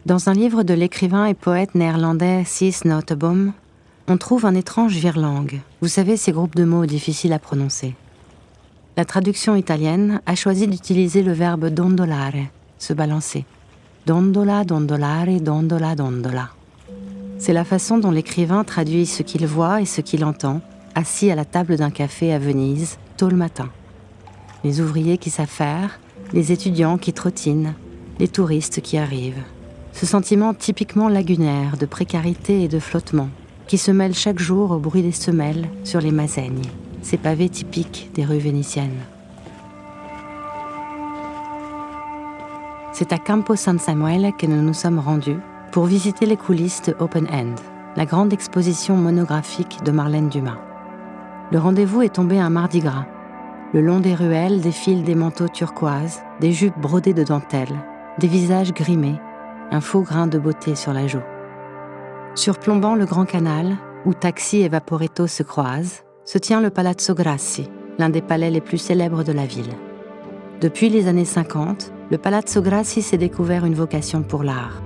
Dans un livre de l'écrivain et poète néerlandais Cees Notenboom, on trouve un étrange virlangue. Vous savez, ces groupes de mots difficiles à prononcer. La traduction italienne a choisi d'utiliser le verbe dondolare, se balancer. Dondola, dondolare, dondola, dondola. C'est la façon dont l'écrivain traduit ce qu'il voit et ce qu'il entend, assis à la table d'un café à Venise, tôt le matin. Les ouvriers qui s'affairent, les étudiants qui trottinent, les touristes qui arrivent. Ce sentiment typiquement lagunaire de précarité et de flottement, qui se mêle chaque jour au bruit des semelles sur les Masaignes, ces pavés typiques des rues vénitiennes. C'est à Campo San Samuele que nous nous sommes rendus pour visiter les coulisses de Open End, la grande exposition monographique de Marlène Dumas. Le rendez-vous est tombé un mardi gras. Le long des ruelles défilent des manteaux turquoises, des jupes brodées de dentelle, des visages grimés, un faux grain de beauté sur la joue. Surplombant le Grand Canal, où Taxi et Vaporetto se croisent, se tient le Palazzo Grassi, l'un des palais les plus célèbres de la ville. Depuis les années 50, le Palazzo Grassi s'est découvert une vocation pour l'art.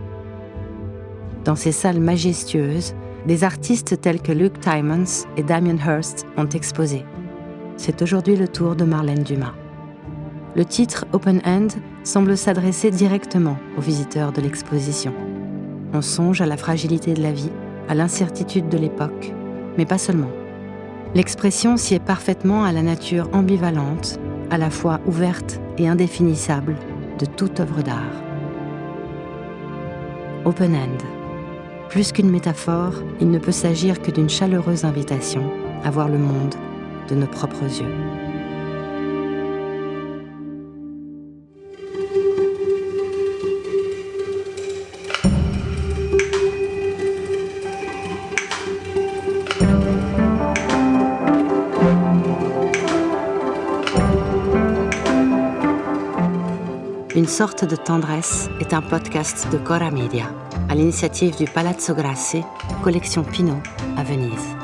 Dans ces salles majestueuses, des artistes tels que Luke Timmons et Damien Hirst ont exposé. C'est aujourd'hui le tour de Marlène Dumas. Le titre Open End semble s'adresser directement aux visiteurs de l'exposition. On songe à la fragilité de la vie, à l'incertitude de l'époque, mais pas seulement. L'expression sied parfaitement à la nature ambivalente, à la fois ouverte et indéfinissable de toute œuvre d'art. Open End. Plus qu'une métaphore, il ne peut s'agir que d'une chaleureuse invitation à voir le monde de nos propres yeux. Une sorte de tendresse est un podcast de Cora Media, à l'initiative du Palazzo Grassi, collection Pinault, à Venise.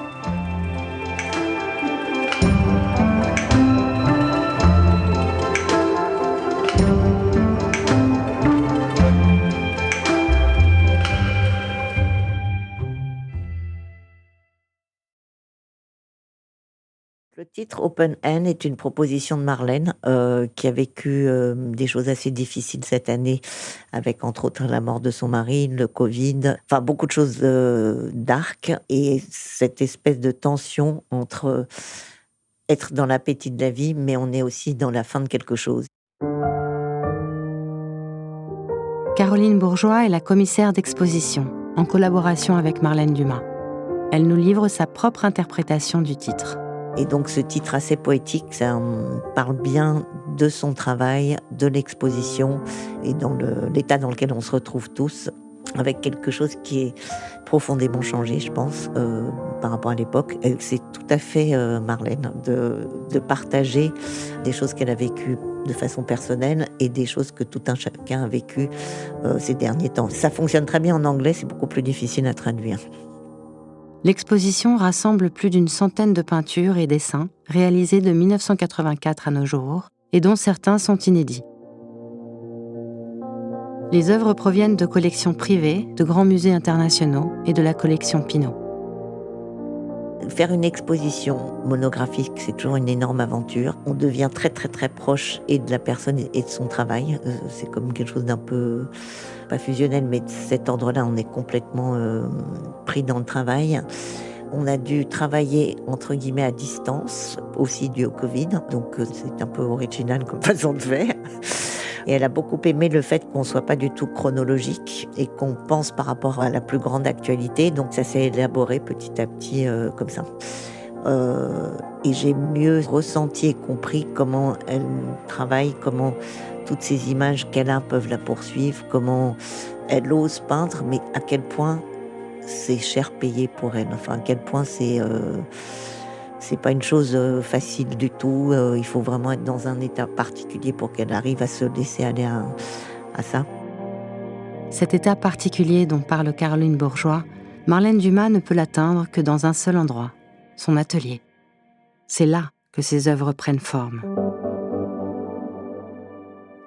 Le titre Open End est une proposition de Marlène qui a vécu des choses assez difficiles cette année, avec entre autres la mort de son mari, le Covid, enfin beaucoup de choses dark, et cette espèce de tension entre être dans l'appétit de la vie, mais on est aussi dans la fin de quelque chose. Caroline Bourgeois est la commissaire d'exposition, en collaboration avec Marlène Dumas. Elle nous livre sa propre interprétation du titre. Et donc ce titre assez poétique, ça parle bien de son travail, de l'exposition et dans l'état dans lequel on se retrouve tous, avec quelque chose qui est profondément changé, je pense, par rapport à l'époque. Et c'est tout à fait Marlène de partager des choses qu'elle a vécues de façon personnelle et des choses que tout un chacun a vécues ces derniers temps. Ça fonctionne très bien en anglais, c'est beaucoup plus difficile à traduire. L'exposition rassemble plus d'une centaine de peintures et dessins réalisés de 1984 à nos jours, et dont certains sont inédits. Les œuvres proviennent de collections privées, de grands musées internationaux et de la collection Pinault. Faire une exposition monographique, c'est toujours une énorme aventure. On devient très très très proche et de la personne et de son travail. C'est comme quelque chose d'un peu, pas fusionnel, mais de cet ordre-là, on est complètement pris dans le travail. On a dû travailler entre guillemets à distance, aussi dû au Covid, donc c'est un peu original comme façon de faire. Et elle a beaucoup aimé le fait qu'on ne soit pas du tout chronologique et qu'on pense par rapport à la plus grande actualité. Donc ça s'est élaboré petit à petit comme ça. Et j'ai mieux ressenti et compris comment elle travaille, comment toutes ces images qu'elle a peuvent la poursuivre, comment elle ose peindre, mais à quel point c'est cher payé pour elle. Enfin, à quel point c'est pas une chose facile du tout. Il faut vraiment être dans un état particulier pour qu'elle arrive à se laisser aller à ça. Cet état particulier dont parle Caroline Bourgeois, Marlène Dumas ne peut l'atteindre que dans un seul endroit, son atelier. C'est là que ses œuvres prennent forme.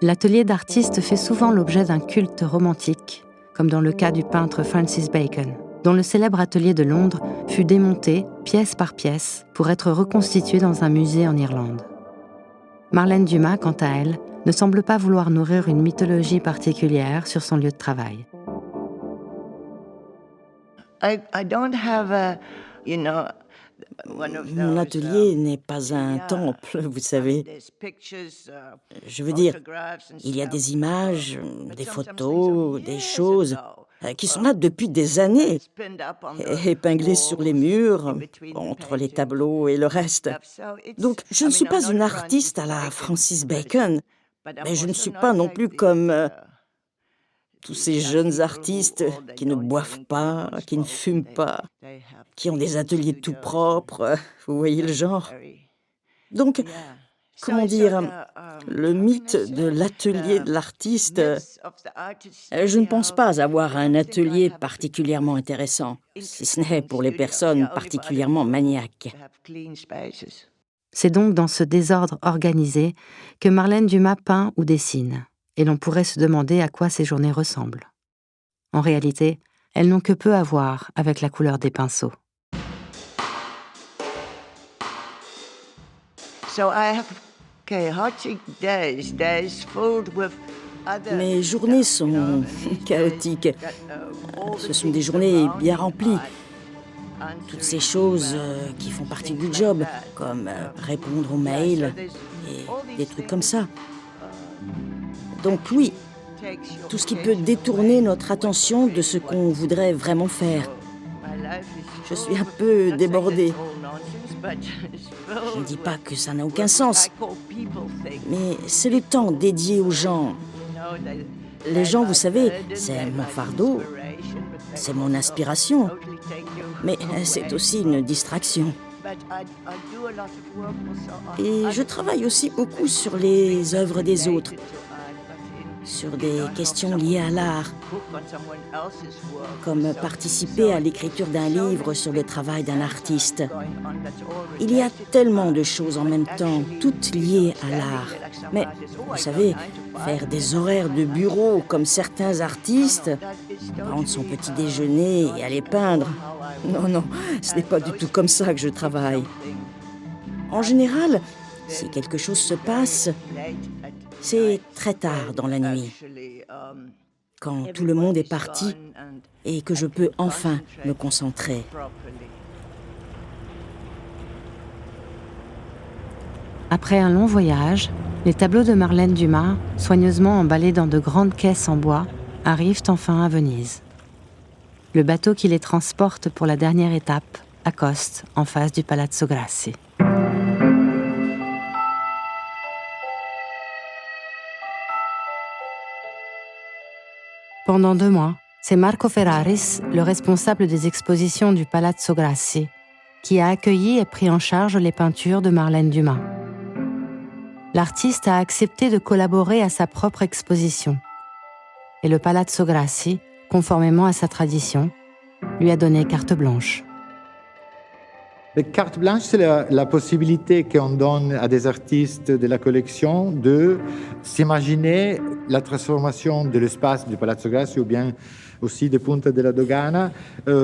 L'atelier d'artiste fait souvent l'objet d'un culte romantique, comme dans le cas du peintre Francis Bacon, dont le célèbre atelier de Londres fut démonté, pièce par pièce, pour être reconstitué dans un musée en Irlande. Marlène Dumas, quant à elle, ne semble pas vouloir nourrir une mythologie particulière sur son lieu de travail. Mon atelier n'est pas un temple, vous savez. Je veux dire, il y a des images, des photos, des choses qui sont là depuis des années, épinglées sur les murs, entre les tableaux et le reste. Donc, je ne suis pas une artiste à la Francis Bacon, mais je ne suis pas non plus comme tous ces jeunes artistes qui ne boivent pas, qui ne fument pas, qui ont des ateliers tout propres, vous voyez le genre. Donc, comment dire, le mythe de l'atelier de l'artiste, je ne pense pas avoir un atelier particulièrement intéressant, si ce n'est pour les personnes particulièrement maniaques. C'est donc dans ce désordre organisé que Marlène Dumas peint ou dessine, et l'on pourrait se demander à quoi ces journées ressemblent. En réalité, elles n'ont que peu à voir avec la couleur des pinceaux. Mes journées sont chaotiques. Ce sont des journées bien remplies. Toutes ces choses qui font partie du job, comme répondre aux mails et des trucs comme ça. Donc oui, tout ce qui peut détourner notre attention de ce qu'on voudrait vraiment faire. Je suis un peu débordée. Je ne dis pas que ça n'a aucun sens, mais c'est le temps dédié aux gens. Les gens, vous savez, c'est mon fardeau, c'est mon inspiration, mais c'est aussi une distraction. Et je travaille aussi beaucoup sur les œuvres des autres, sur des questions liées à l'art, comme participer à l'écriture d'un livre sur le travail d'un artiste. Il y a tellement de choses en même temps, toutes liées à l'art. Mais, vous savez, faire des horaires de bureau comme certains artistes, prendre son petit déjeuner et aller peindre. Non, ce n'est pas du tout comme ça que je travaille. En général, si quelque chose se passe, c'est très tard dans la nuit, quand tout le monde est parti et que je peux enfin me concentrer. Après un long voyage, les tableaux de Marlène Dumas, soigneusement emballés dans de grandes caisses en bois, arrivent enfin à Venise. Le bateau qui les transporte pour la dernière étape accoste en face du Palazzo Grassi. Pendant 2 mois, c'est Marco Ferraris, le responsable des expositions du Palazzo Grassi, qui a accueilli et pris en charge les peintures de Marlène Dumas. L'artiste a accepté de collaborer à sa propre exposition. Et le Palazzo Grassi, conformément à sa tradition, lui a donné carte blanche. La carte blanche, c'est la possibilité qu'on donne à des artistes de la collection de s'imaginer la transformation de l'espace du Palazzo Grassi ou bien aussi de Punta della Dogana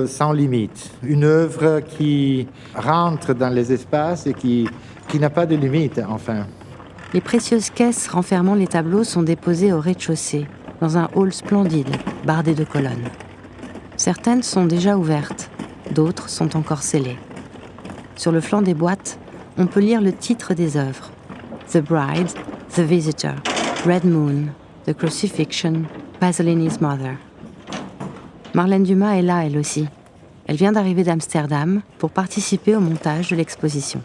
sans limite. Une œuvre qui rentre dans les espaces et qui n'a pas de limite, enfin. Les précieuses caisses renfermant les tableaux sont déposées au rez-de-chaussée, dans un hall splendide, bardé de colonnes. Certaines sont déjà ouvertes, d'autres sont encore scellées. Sur le flanc des boîtes, on peut lire le titre des œuvres. The Bride, The Visitor, Red Moon, The Crucifixion, Pasolini's Mother. Marlène Dumas est là, elle aussi. Elle vient d'arriver d'Amsterdam pour participer au montage de l'exposition.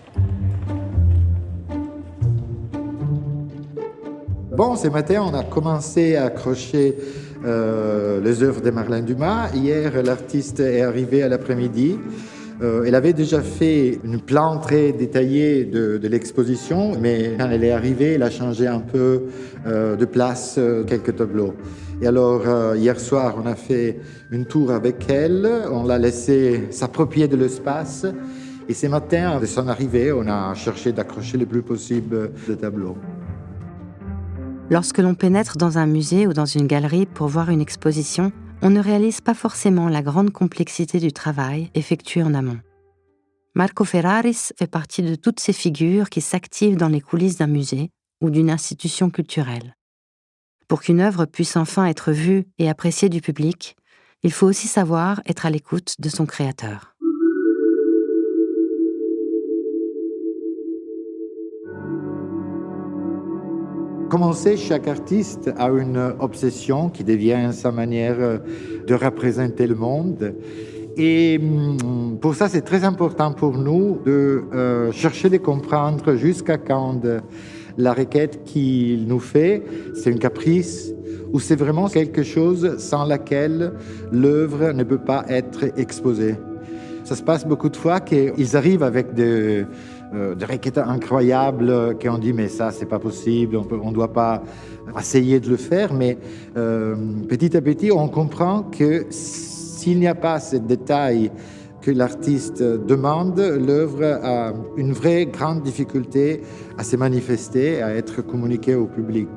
Bon, ce matin, on a commencé à accrocher les œuvres de Marlène Dumas. Hier, l'artiste est arrivé à l'après-midi. Elle avait déjà fait une plan très détaillé de l'exposition, mais quand elle est arrivée, elle a changé un peu de place quelques tableaux. Et alors, hier soir, on a fait une tour avec elle, on l'a laissé s'approprier de l'espace. Et ce matin, de son arrivée, on a cherché d'accrocher le plus possible de tableaux. Lorsque l'on pénètre dans un musée ou dans une galerie pour voir une exposition, on ne réalise pas forcément la grande complexité du travail effectué en amont. Marco Ferraris fait partie de toutes ces figures qui s'activent dans les coulisses d'un musée ou d'une institution culturelle. Pour qu'une œuvre puisse enfin être vue et appréciée du public, il faut aussi savoir être à l'écoute de son créateur. Comme on sait, chaque artiste a une obsession qui devient sa manière de représenter le monde. Et pour ça, c'est très important pour nous de chercher de comprendre jusqu'à quand la requête qu'il nous fait, c'est une caprice ou c'est vraiment quelque chose sans laquelle l'œuvre ne peut pas être exposée. Ça se passe beaucoup de fois qu'ils arrivent avec des requêtes incroyables, qu'on dit mais ça c'est pas possible, on doit pas essayer de le faire, mais petit à petit on comprend que s'il n'y a pas ce détail que l'artiste demande, l'œuvre a une vraie grande difficulté à se manifester, à être communiquée au public.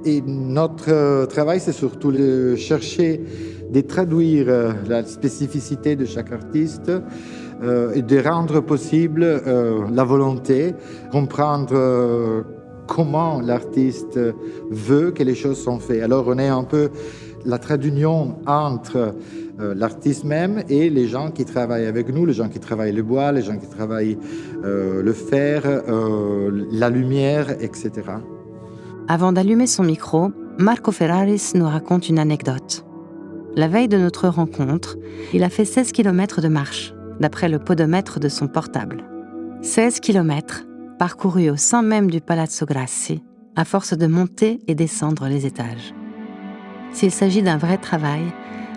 Et notre travail, c'est surtout de chercher, de traduire la spécificité de chaque artiste et de rendre possible la volonté, comprendre comment l'artiste veut que les choses sont faites. Alors on est un peu la trait d'union entre l'artiste même et les gens qui travaillent avec nous, les gens qui travaillent le bois, les gens qui travaillent le fer, la lumière, etc. Avant d'allumer son micro, Marco Ferraris nous raconte une anecdote. La veille de notre rencontre, il a fait 16 km de marche, d'après le podomètre de son portable. 16 km parcourus au sein même du Palazzo Grassi, à force de monter et descendre les étages. S'il s'agit d'un vrai travail,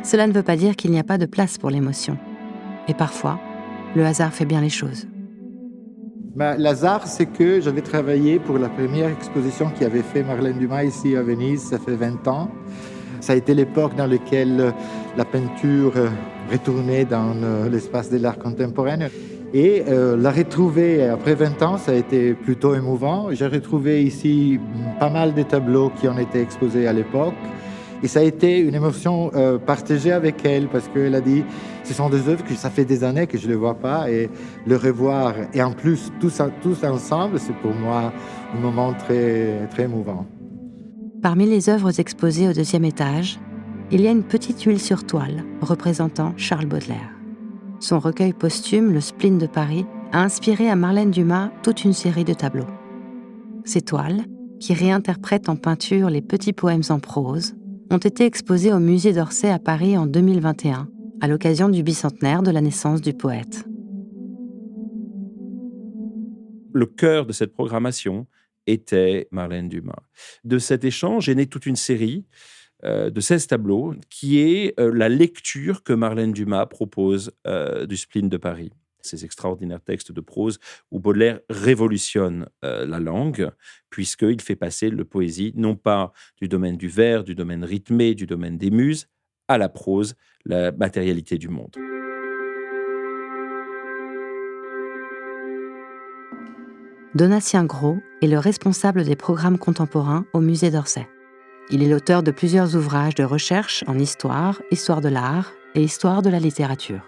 cela ne veut pas dire qu'il n'y a pas de place pour l'émotion. Et parfois, le hasard fait bien les choses. L'hasard, c'est que j'avais travaillé pour la première exposition qu'avait fait Marlène Dumas ici à Venise, ça fait 20 ans. Ça a été l'époque dans laquelle la peinture retournait dans l'espace de l'art contemporain. Et la retrouver après 20 ans, ça a été plutôt émouvant. J'ai retrouvé ici pas mal de tableaux qui ont été exposés à l'époque. Et ça a été une émotion partagée avec elle parce qu'elle a dit ce sont des œuvres que ça fait des années que je ne les vois pas et le revoir et en plus tous ensemble, c'est pour moi un moment très, très émouvant. Parmi les œuvres exposées au 2e étage, il y a une petite huile sur toile représentant Charles Baudelaire. Son recueil posthume, Le Spleen de Paris, a inspiré à Marlène Dumas toute une série de tableaux. Ces toiles, qui réinterprètent en peinture les petits poèmes en prose, ont été exposés au musée d'Orsay à Paris en 2021, à l'occasion du bicentenaire de la naissance du poète. Le cœur de cette programmation était Marlène Dumas. De cet échange est née toute une série de 16 tableaux, qui est la lecture que Marlène Dumas propose du Spleen de Paris. Ces extraordinaires textes de prose où Baudelaire révolutionne la langue, puisqu'il fait passer la poésie, non pas du domaine du vers, du domaine rythmé, du domaine des muses, à la prose, la matérialité du monde. Donatien Gros est le responsable des programmes contemporains au musée d'Orsay. Il est l'auteur de plusieurs ouvrages de recherche en histoire, histoire de l'art et histoire de la littérature.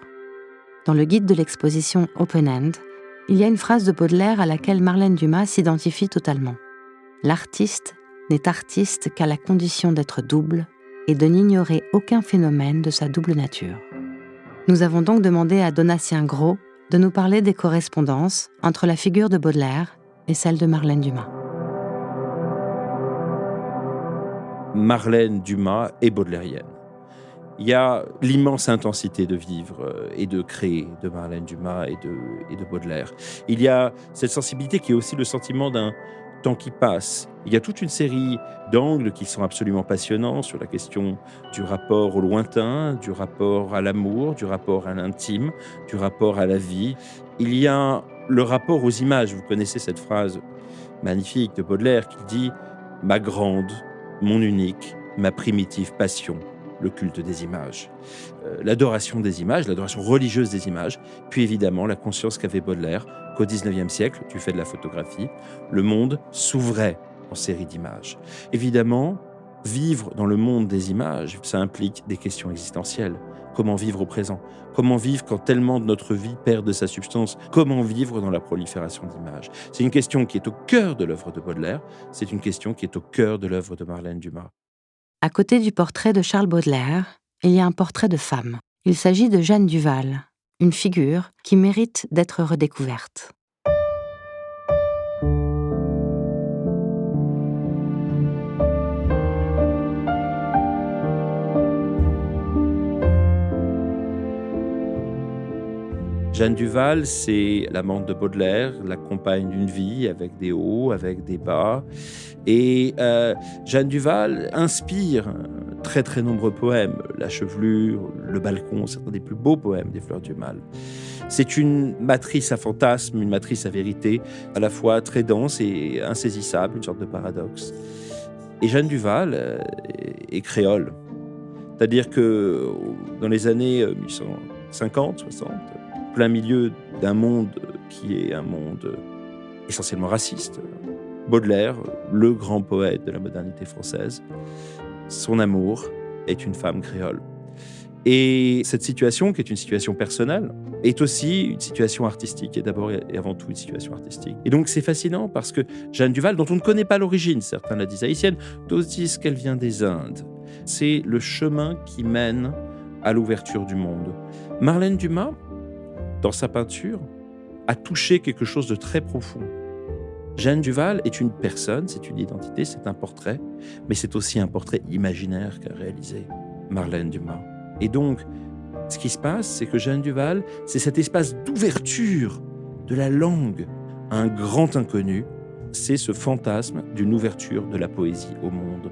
Dans le guide de l'exposition Open End, il y a une phrase de Baudelaire à laquelle Marlène Dumas s'identifie totalement. L'artiste n'est artiste qu'à la condition d'être double et de n'ignorer aucun phénomène de sa double nature. Nous avons donc demandé à Donatien Gros de nous parler des correspondances entre la figure de Baudelaire et celle de Marlène Dumas. Marlène Dumas est baudelairienne. Il y a l'immense intensité de vivre et de créer de Marlène Dumas et de Baudelaire. Il y a cette sensibilité qui est aussi le sentiment d'un temps qui passe. Il y a toute une série d'angles qui sont absolument passionnants sur la question du rapport au lointain, du rapport à l'amour, du rapport à l'intime, du rapport à la vie. Il y a le rapport aux images. Vous connaissez cette phrase magnifique de Baudelaire qui dit « Ma grande, mon unique, ma primitive passion ». Le culte des images, l'adoration des images, l'adoration religieuse des images, puis évidemment la conscience qu'avait Baudelaire qu'au XIXe siècle, du fait de la photographie, le monde s'ouvrait en série d'images. Évidemment, Vivre dans le monde des images, ça implique des questions existentielles. Comment vivre au présent? Comment vivre quand tellement de notre vie perd de sa substance? Comment vivre dans la prolifération d'images? C'est une question qui est au cœur de l'œuvre de Baudelaire, c'est une question qui est au cœur de l'œuvre de Marlène Dumas. À côté du portrait de Charles Baudelaire, il y a un portrait de femme. Il s'agit de Jeanne Duval, une figure qui mérite d'être redécouverte. Jeanne Duval, c'est l'amante de Baudelaire, la compagne d'une vie avec des hauts, avec des bas. Et Jeanne Duval inspire très très nombreux poèmes. La chevelure, le balcon, certains des plus beaux poèmes des Fleurs du Mal. C'est une matrice à fantasmes, une matrice à vérité, à la fois très dense et insaisissable, une sorte de paradoxe. Et Jeanne Duval est créole. C'est-à-dire que dans les années 1850, 60, plein milieu d'un monde qui est un monde essentiellement raciste, Baudelaire, le grand poète de la modernité française, son amour est une femme créole. Et cette situation, qui est une situation personnelle, est aussi une situation artistique, et d'abord et avant tout une situation artistique. Et donc c'est fascinant parce que Jeanne Duval, dont on ne connaît pas l'origine, certains la disent haïtienne, d'autres disent qu'elle vient des Indes. C'est le chemin qui mène à l'ouverture du monde. Marlène Dumas, dans sa peinture, a touché quelque chose de très profond. Jeanne Duval est une personne, c'est une identité, c'est un portrait, mais c'est aussi un portrait imaginaire qu'a réalisé Marlène Dumas. Et donc, ce qui se passe, c'est que Jeanne Duval, c'est cet espace d'ouverture de la langue à un grand inconnu, c'est ce fantasme d'une ouverture de la poésie au monde.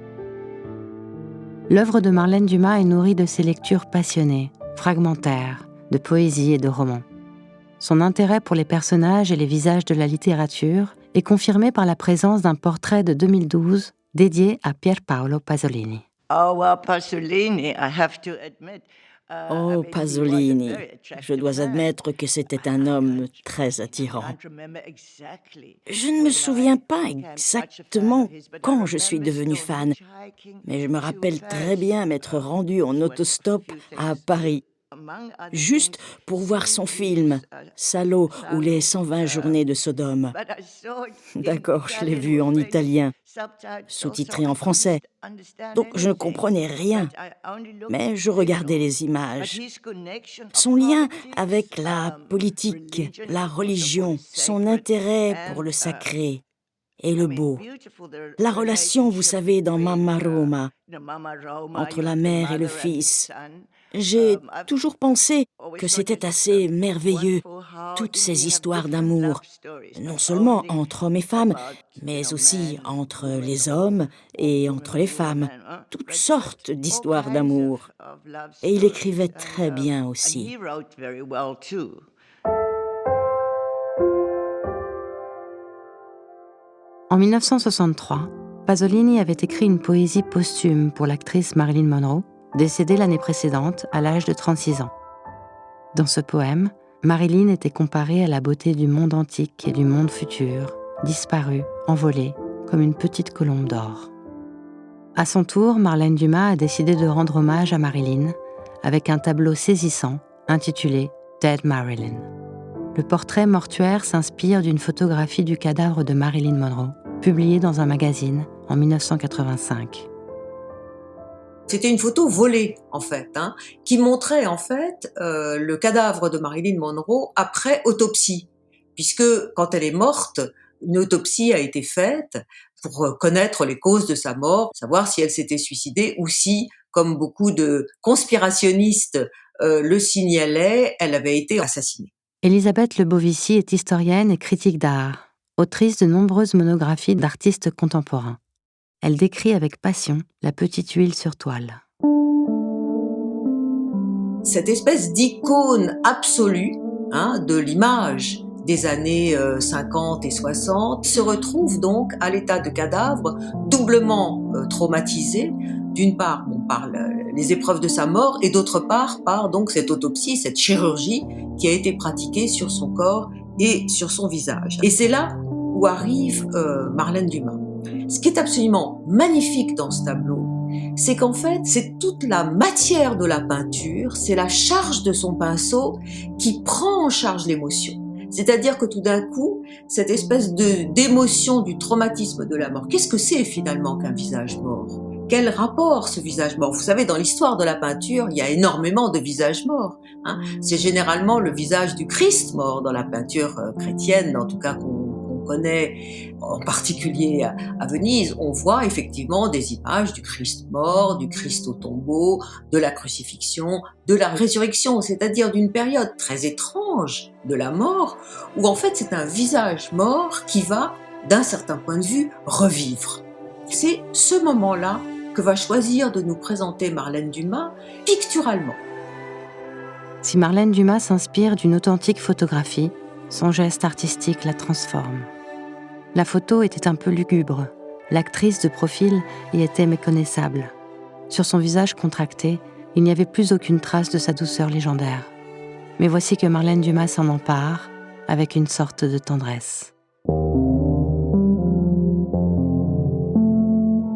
L'œuvre de Marlène Dumas est nourrie de ses lectures passionnées, fragmentaires, de poésie et de romans. Son intérêt pour les personnages et les visages de la littérature est confirmé par la présence d'un portrait de 2012 dédié à Pier Paolo Pasolini. Oh, Pasolini, je dois admettre que c'était un homme très attirant. Je ne me souviens pas exactement quand je suis devenue fan, mais je me rappelle très bien m'être rendue en autostop à Paris, juste pour voir son film « Salo ou les 120 journées de Sodome ». D'accord, je l'ai vu en italien, sous-titré en français, donc je ne comprenais rien, mais je regardais les images. Son lien avec la politique, la religion, son intérêt pour le sacré et le beau. La relation, vous savez, dans Mamma Roma, entre la mère et le fils. J'ai toujours pensé que c'était assez merveilleux, toutes ces histoires d'amour, non seulement entre hommes et femmes, mais aussi entre les hommes et entre les femmes, toutes sortes d'histoires d'amour. Et il écrivait très bien aussi. En 1963, Pasolini avait écrit une poésie posthume pour l'actrice Marilyn Monroe, décédée l'année précédente à l'âge de 36 ans. Dans ce poème, Marilyn était comparée à la beauté du monde antique et du monde futur, disparue, envolée, comme une petite colombe d'or. À son tour, Marlène Dumas a décidé de rendre hommage à Marilyn avec un tableau saisissant intitulé « Dead Marilyn ». Le portrait mortuaire s'inspire d'une photographie du cadavre de Marilyn Monroe, publiée dans un magazine en 1985. C'était une photo volée, en fait, qui montrait, en fait, le cadavre de Marilyn Monroe après autopsie. Puisque, quand elle est morte, une autopsie a été faite pour connaître les causes de sa mort, savoir si elle s'était suicidée ou si, comme beaucoup de conspirationnistes le signalaient, elle avait été assassinée. Elisabeth Lebovici est historienne et critique d'art, autrice de nombreuses monographies d'artistes contemporains. Elle décrit avec passion la petite huile sur toile. Cette espèce d'icône absolue de l'image des années 50 et 60 se retrouve donc à l'état de cadavre, doublement traumatisé, d'une part par les épreuves de sa mort et d'autre part par donc cette autopsie, cette chirurgie qui a été pratiquée sur son corps et sur son visage. Et c'est là où arrive Marlène Dumas. Ce qui est absolument magnifique dans ce tableau, c'est qu'en fait, c'est toute la matière de la peinture, c'est la charge de son pinceau qui prend en charge l'émotion. C'est-à-dire que tout d'un coup, cette espèce d'émotion du traumatisme de la mort, qu'est-ce que c'est finalement qu'un visage mort ? Quel rapport ce visage mort ? Vous savez, dans l'histoire de la peinture, il y a énormément de visages morts. C'est généralement le visage du Christ mort dans la peinture chrétienne, en tout cas qu'on connaît, en particulier à Venise. On voit effectivement des images du Christ mort, du Christ au tombeau, de la crucifixion, de la résurrection, c'est-à-dire d'une période très étrange de la mort, où en fait c'est un visage mort qui va, d'un certain point de vue, revivre. C'est ce moment-là que va choisir de nous présenter Marlène Dumas picturalement. Si Marlène Dumas s'inspire d'une authentique photographie, son geste artistique la transforme. La photo était un peu lugubre. L'actrice de profil y était méconnaissable. Sur son visage contracté, il n'y avait plus aucune trace de sa douceur légendaire. Mais voici que Marlène Dumas s'en empare avec une sorte de tendresse.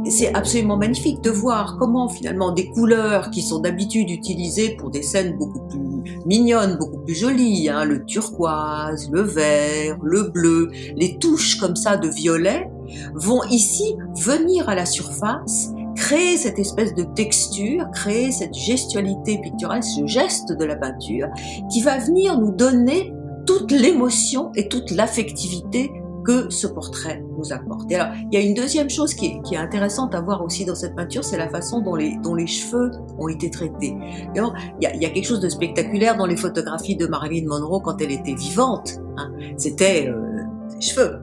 C'est absolument magnifique de voir comment finalement des couleurs qui sont d'habitude utilisées pour des scènes beaucoup plus mignonnes, beaucoup plus jolies, le turquoise, le vert, le bleu, les touches comme ça de violet, vont ici venir à la surface, créer cette espèce de texture, créer cette gestualité picturale, ce geste de la peinture, qui va venir nous donner toute l'émotion et toute l'affectivité que ce portrait nous apporte. Et alors, il y a une deuxième chose qui est intéressante à voir aussi dans cette peinture, c'est la façon dont les cheveux ont été traités. Alors, il y a quelque chose de spectaculaire dans les photographies de Marilyn Monroe quand elle était vivante. C'était ses cheveux.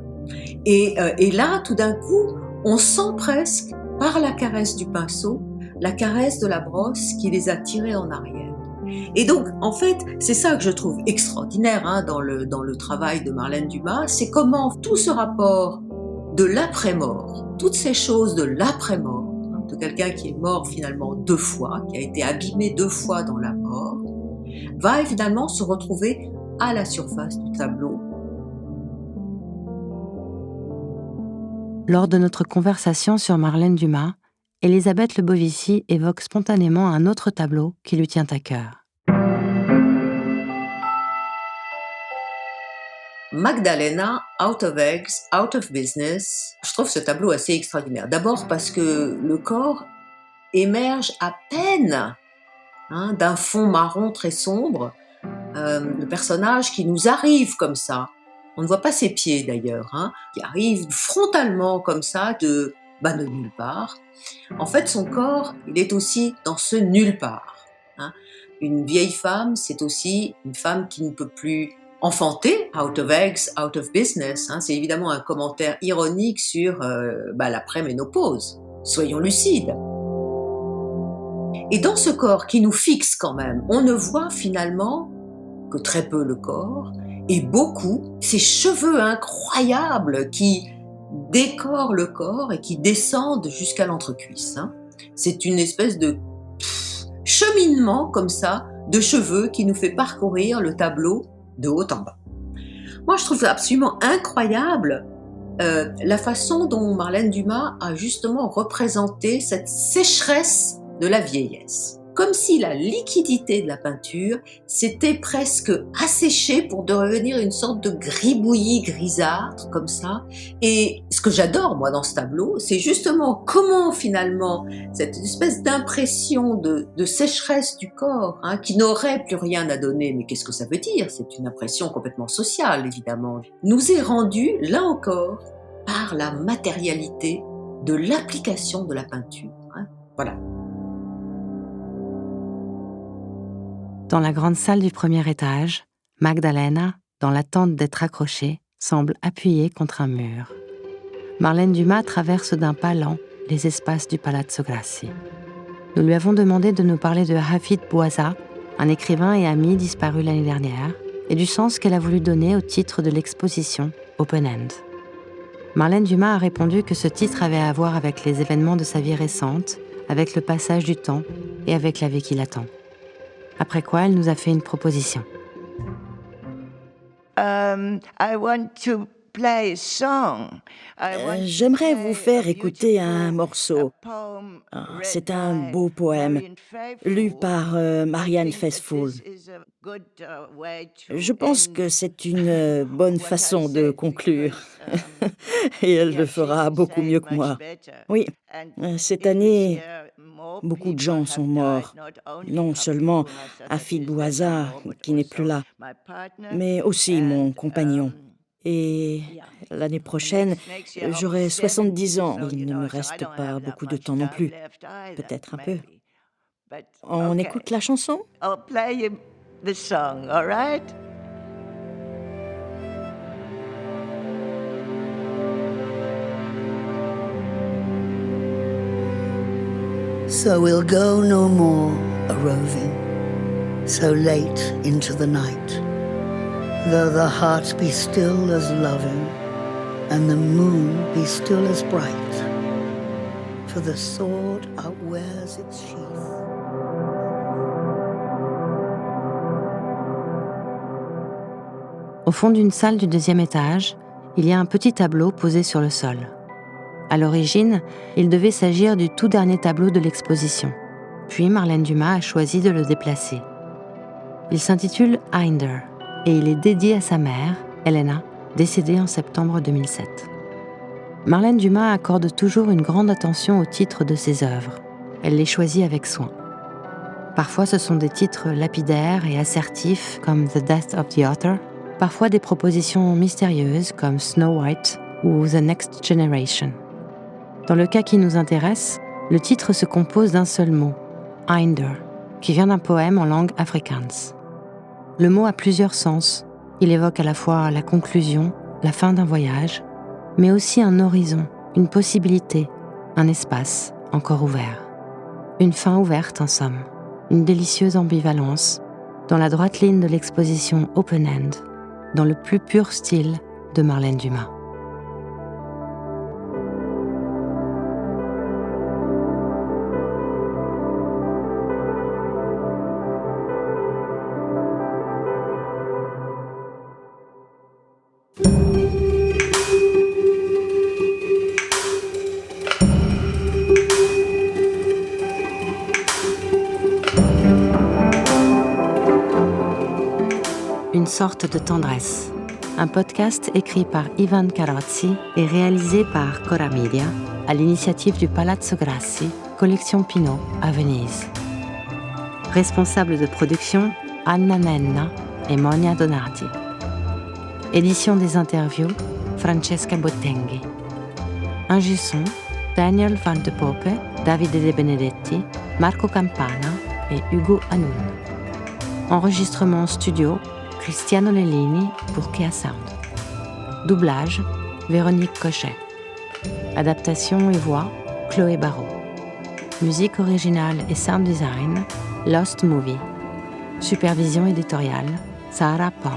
Et là, tout d'un coup, on sent presque, par la caresse du pinceau, la caresse de la brosse qui les a tirés en arrière. Et donc, en fait, c'est ça que je trouve extraordinaire dans le travail de Marlène Dumas, c'est comment tout ce rapport de l'après-mort, toutes ces choses de l'après-mort, de quelqu'un qui est mort finalement 2 fois, qui a été abîmé 2 fois dans la mort, va évidemment se retrouver à la surface du tableau. Lors de notre conversation sur Marlène Dumas, Elisabeth Lebovici évoque spontanément un autre tableau qui lui tient à cœur. Magdalena, Out of Eggs, Out of Business. Je trouve ce tableau assez extraordinaire. D'abord parce que le corps émerge à peine d'un fond marron très sombre. Le personnage qui nous arrive comme ça, on ne voit pas ses pieds d'ailleurs, qui arrive frontalement comme ça de nulle part. En fait, son corps, il est aussi dans ce nulle part. Une vieille femme, c'est aussi une femme qui ne peut plus enfanter, out of eggs, out of business. C'est évidemment un commentaire ironique sur l'après-ménopause. Soyons lucides. Et dans ce corps qui nous fixe quand même, on ne voit finalement que très peu le corps et beaucoup ces cheveux incroyables qui décorent le corps et qui descendent jusqu'à l'entrecuisse. C'est une espèce de cheminement comme ça de cheveux qui nous fait parcourir le tableau de haut en bas. Moi, je trouve absolument incroyable la façon dont Marlène Dumas a justement représenté cette sécheresse de la vieillesse. Comme si la liquidité de la peinture s'était presque asséchée pour devenir une sorte de gribouillis grisâtre, comme ça. Et ce que j'adore, moi, dans ce tableau, c'est justement comment, finalement, cette espèce d'impression de sécheresse du corps, qui n'aurait plus rien à donner, mais qu'est-ce que ça veut dire ? C'est une impression complètement sociale, évidemment, nous est rendue, là encore, par la matérialité de l'application de la peinture. Voilà. Dans la grande salle du premier étage, Magdalena, dans l'attente d'être accrochée, semble appuyée contre un mur. Marlène Dumas traverse d'un pas lent les espaces du Palazzo Grassi. Nous lui avons demandé de nous parler de Hafid Bouazza, un écrivain et ami disparu l'année dernière, et du sens qu'elle a voulu donner au titre de l'exposition Open End. Marlène Dumas a répondu que ce titre avait à voir avec les événements de sa vie récente, avec le passage du temps et avec la vie qui l'attend. Après quoi, elle nous a fait une proposition. I want to J'aimerais vous faire écouter un morceau. C'est un beau poème, lu par Marianne Faithfull. Je pense que c'est une bonne façon de conclure. Et elle le fera beaucoup mieux que moi. Oui, cette année, beaucoup de gens sont morts. Non seulement Hafid Bouazza, qui n'est plus là, mais aussi mon compagnon. Et l'année prochaine, j'aurai 70 ans. Il ne me reste pas beaucoup de temps non plus. Peut-être un peu. On écoute la chanson? So we'll go no more a-roving, so late into the night, though the heart be still as loving, and the moon be still as bright, for the sword outwears its sheath. Au fond d'une salle du 2e étage, il y a un petit tableau posé sur le sol. À l'origine, il devait s'agir du tout dernier tableau de l'exposition. Puis Marlène Dumas a choisi de le déplacer. Il s'intitule Hinder et il est dédié à sa mère, Helena, décédée en septembre 2007. Marlène Dumas accorde toujours une grande attention aux titres de ses œuvres. Elle les choisit avec soin. Parfois, ce sont des titres lapidaires et assertifs comme The Death of the Author, parfois des propositions mystérieuses comme Snow White ou The Next Generation. Dans le cas qui nous intéresse, le titre se compose d'un seul mot, Hinder, qui vient d'un poème en langue afrikaans. Le mot a plusieurs sens. Il évoque à la fois la conclusion, la fin d'un voyage, mais aussi un horizon, une possibilité, un espace encore ouvert. Une fin ouverte en somme, une délicieuse ambivalence, dans la droite ligne de l'exposition Open End, dans le plus pur style de Marlène Dumas. Une sorte de tendresse. Un podcast écrit par Ivan Carozzi et réalisé par Cora Media à l'initiative du Palazzo Grassi, collection Pinault à Venise. Responsable de production, Anna Nenna et Monia Donati. Édition des interviews, Francesca Bottenghi. Ingé son, Daniel Van de Pope, Davide De Benedetti, Marco Campana et Ugo Hanoun. Enregistrement studio, Cristiano Lellini pour Kea Sound. Doublage, Véronique Cochet. Adaptation et voix, Chloé Barrault. Musique originale et sound design, Lost Movie. Supervision éditoriale, Sarah Palmer.